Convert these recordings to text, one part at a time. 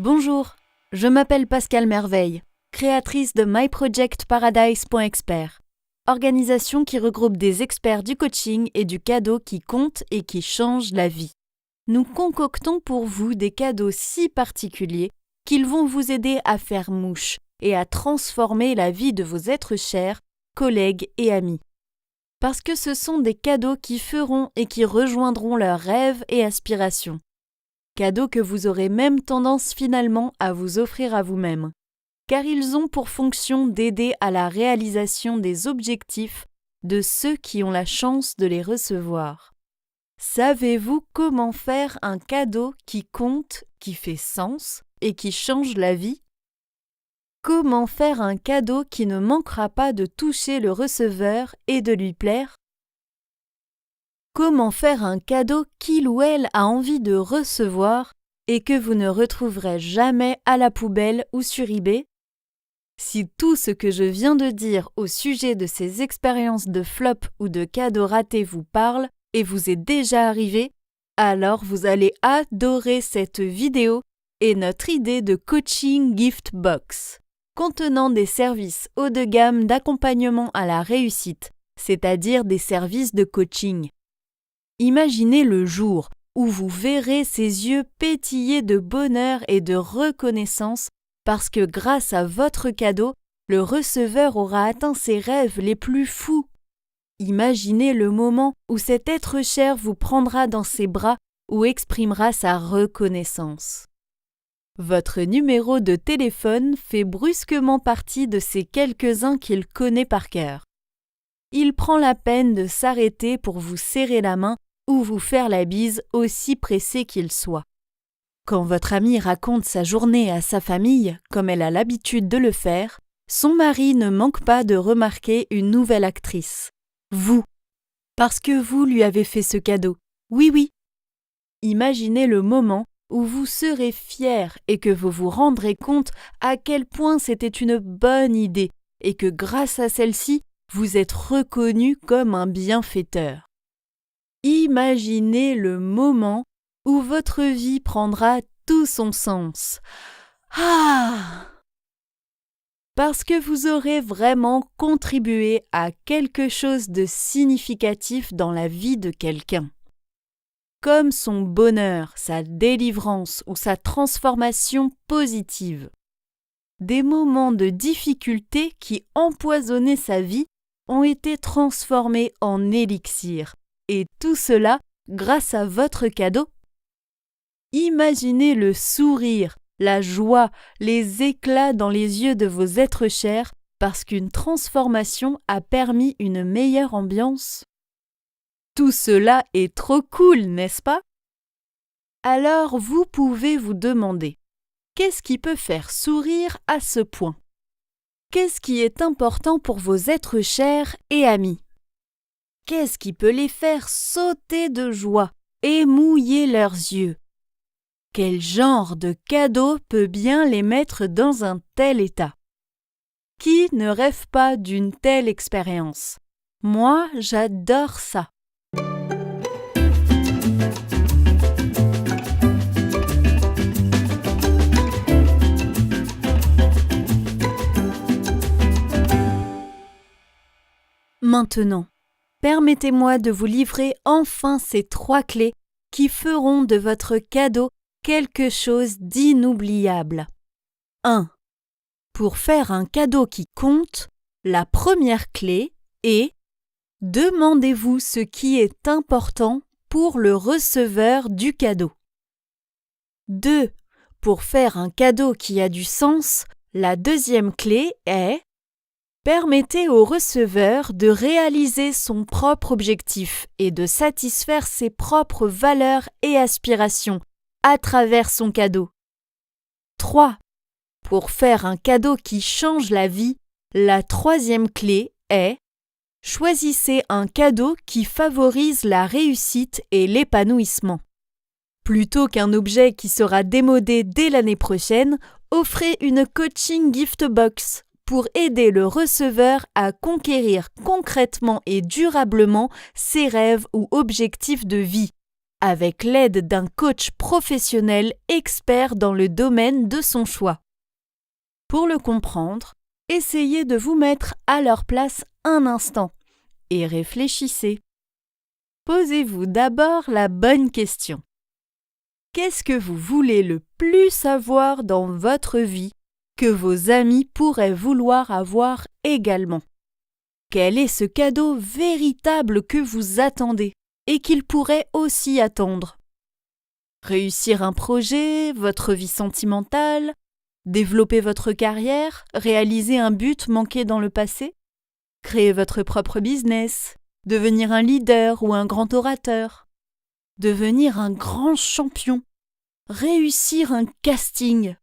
Bonjour, je m'appelle Pascale Merveille, créatrice de myprojectparadise.expert, organisation qui regroupe des experts du coaching et du cadeau qui comptent et qui changent la vie. Nous concoctons pour vous des cadeaux si particuliers qu'ils vont vous aider à faire mouche et à transformer la vie de vos êtres chers, collègues et amis. Parce que ce sont des cadeaux qui feront et qui rejoindront leurs rêves et aspirations. Cadeaux que vous aurez même tendance finalement à vous offrir à vous-même, car ils ont pour fonction d'aider à la réalisation des objectifs de ceux qui ont la chance de les recevoir. Savez-vous comment faire un cadeau qui compte, qui fait sens et qui change la vie? Comment faire un cadeau qui ne manquera pas de toucher le receveur et de lui plaire? Comment faire un cadeau qu'il ou elle a envie de recevoir et que vous ne retrouverez jamais à la poubelle ou sur eBay? Si tout ce que je viens de dire au sujet de ces expériences de flop ou de cadeaux ratés vous parle et vous est déjà arrivé, alors vous allez adorer cette vidéo et notre idée de coaching gift box, contenant des services haut de gamme d'accompagnement à la réussite, c'est-à-dire des services de coaching. Imaginez le jour où vous verrez ses yeux pétiller de bonheur et de reconnaissance parce que grâce à votre cadeau, le receveur aura atteint ses rêves les plus fous. Imaginez le moment où cet être cher vous prendra dans ses bras ou exprimera sa reconnaissance. Votre numéro de téléphone fait brusquement partie de ces quelques-uns qu'il connaît par cœur. Il prend la peine de s'arrêter pour vous serrer la main ou vous faire la bise aussi pressé qu'il soit. Quand votre ami raconte sa journée à sa famille, comme elle a l'habitude de le faire, son mari ne manque pas de remarquer une nouvelle actrice. Vous. Parce que vous lui avez fait ce cadeau. Oui. Imaginez le moment où vous serez fier et que vous vous rendrez compte à quel point c'était une bonne idée et que grâce à celle-ci, vous êtes reconnu comme un bienfaiteur. Imaginez le moment où votre vie prendra tout son sens. Parce que vous aurez vraiment contribué à quelque chose de significatif dans la vie de quelqu'un. Comme son bonheur, sa délivrance ou sa transformation positive. Des moments de difficulté qui empoisonnaient sa vie ont été transformés en élixir. Et tout cela grâce à votre cadeau. Imaginez le sourire, la joie, les éclats dans les yeux de vos êtres chers parce qu'une transformation a permis une meilleure ambiance. Tout cela est trop cool, n'est-ce pas? Alors vous pouvez vous demander, qu'est-ce qui peut faire sourire à ce point? Qu'est-ce qui est important pour vos êtres chers et amis? Qu'est-ce qui peut les faire sauter de joie et mouiller leurs yeux? Quel genre de cadeau peut bien les mettre dans un tel état? Qui ne rêve pas d'une telle expérience? Moi, j'adore ça. Maintenant, permettez-moi de vous livrer enfin ces 3 clés qui feront de votre cadeau quelque chose d'inoubliable. 1. Pour faire un cadeau qui compte, la première clé est « Demandez-vous ce qui est important pour le receveur du cadeau ». 2. Pour faire un cadeau qui a du sens, la deuxième clé est permettez au receveur de réaliser son propre objectif et de satisfaire ses propres valeurs et aspirations à travers son cadeau. 3. Pour faire un cadeau qui change la vie, la troisième clé est choisissez un cadeau qui favorise la réussite et l'épanouissement. Plutôt qu'un objet qui sera démodé dès l'année prochaine, offrez une coaching gift box pour aider le receveur à conquérir concrètement et durablement ses rêves ou objectifs de vie, avec l'aide d'un coach professionnel expert dans le domaine de son choix. Pour le comprendre, essayez de vous mettre à leur place un instant et réfléchissez. Posez-vous d'abord la bonne question. Qu'est-ce que vous voulez le plus avoir dans votre vie que vos amis pourraient vouloir avoir également? Quel est ce cadeau véritable que vous attendez et qu'ils pourraient aussi attendre? Réussir un projet, votre vie sentimentale, développer votre carrière, réaliser un but manqué dans le passé, créer votre propre business, devenir un leader ou un grand orateur, devenir un grand champion, réussir un casting,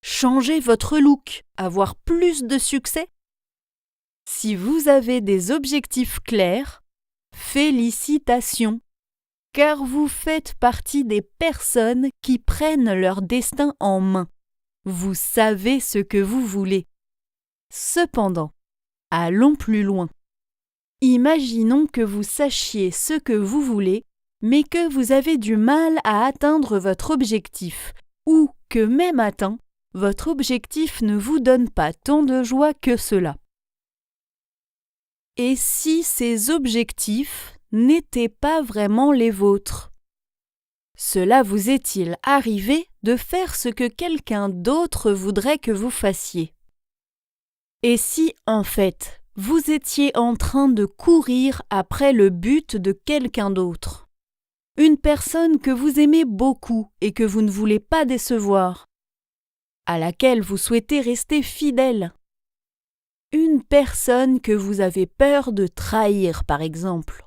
changer votre look, avoir plus de succès. Si vous avez des objectifs clairs, félicitations, car vous faites partie des personnes qui prennent leur destin en main. Vous savez ce que vous voulez. Cependant, allons plus loin. Imaginons que vous sachiez ce que vous voulez, mais que vous avez du mal à atteindre votre objectif, ou que même atteint, votre objectif ne vous donne pas tant de joie que cela. Et si ces objectifs n'étaient pas vraiment les vôtres? Cela vous est-il arrivé de faire ce que quelqu'un d'autre voudrait que vous fassiez? Et si, en fait, vous étiez en train de courir après le but de quelqu'un d'autre? Une personne que vous aimez beaucoup et que vous ne voulez pas décevoir, à laquelle vous souhaitez rester fidèle. Une personne que vous avez peur de trahir, par exemple.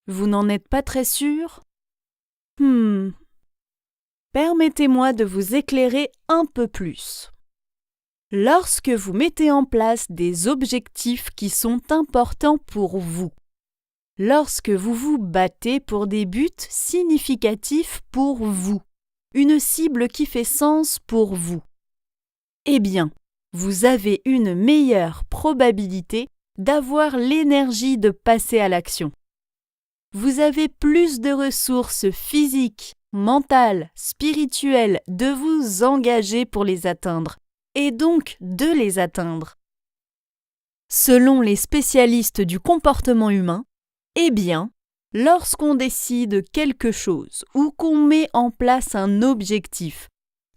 Vous n'en êtes pas très sûr? Permettez-moi de vous éclairer un peu plus. Lorsque vous mettez en place des objectifs qui sont importants pour vous, lorsque vous vous battez pour des buts significatifs pour vous, une cible qui fait sens pour vous, eh bien, vous avez une meilleure probabilité d'avoir l'énergie de passer à l'action. Vous avez plus de ressources physiques, mentales, spirituelles de vous engager pour les atteindre, et donc de les atteindre. Selon les spécialistes du comportement humain, eh bien, lorsqu'on décide quelque chose ou qu'on met en place un objectif,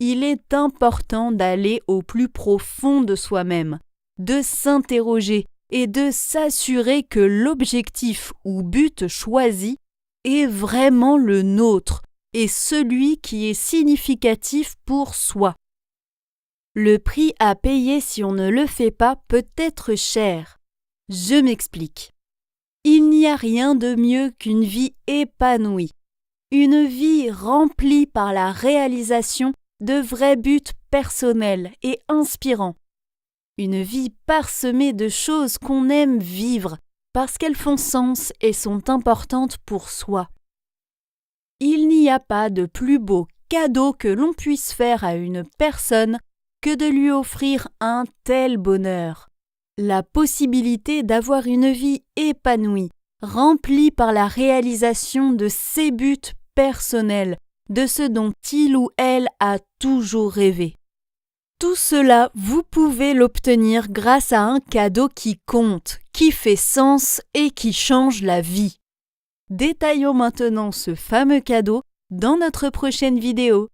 il est important d'aller au plus profond de soi-même, de s'interroger et de s'assurer que l'objectif ou but choisi est vraiment le nôtre et celui qui est significatif pour soi. Le prix à payer si on ne le fait pas peut être cher. Je m'explique. Il n'y a rien de mieux qu'une vie épanouie, une vie remplie par la réalisation de vrais buts personnels et inspirants. Une vie parsemée de choses qu'on aime vivre parce qu'elles font sens et sont importantes pour soi. Il n'y a pas de plus beau cadeau que l'on puisse faire à une personne que de lui offrir un tel bonheur. La possibilité d'avoir une vie épanouie, remplie par la réalisation de ses buts personnels, de ce dont il ou elle a toujours rêvé. Tout cela, vous pouvez l'obtenir grâce à un cadeau qui compte, qui fait sens et qui change la vie. Détaillons maintenant ce fameux cadeau dans notre prochaine vidéo.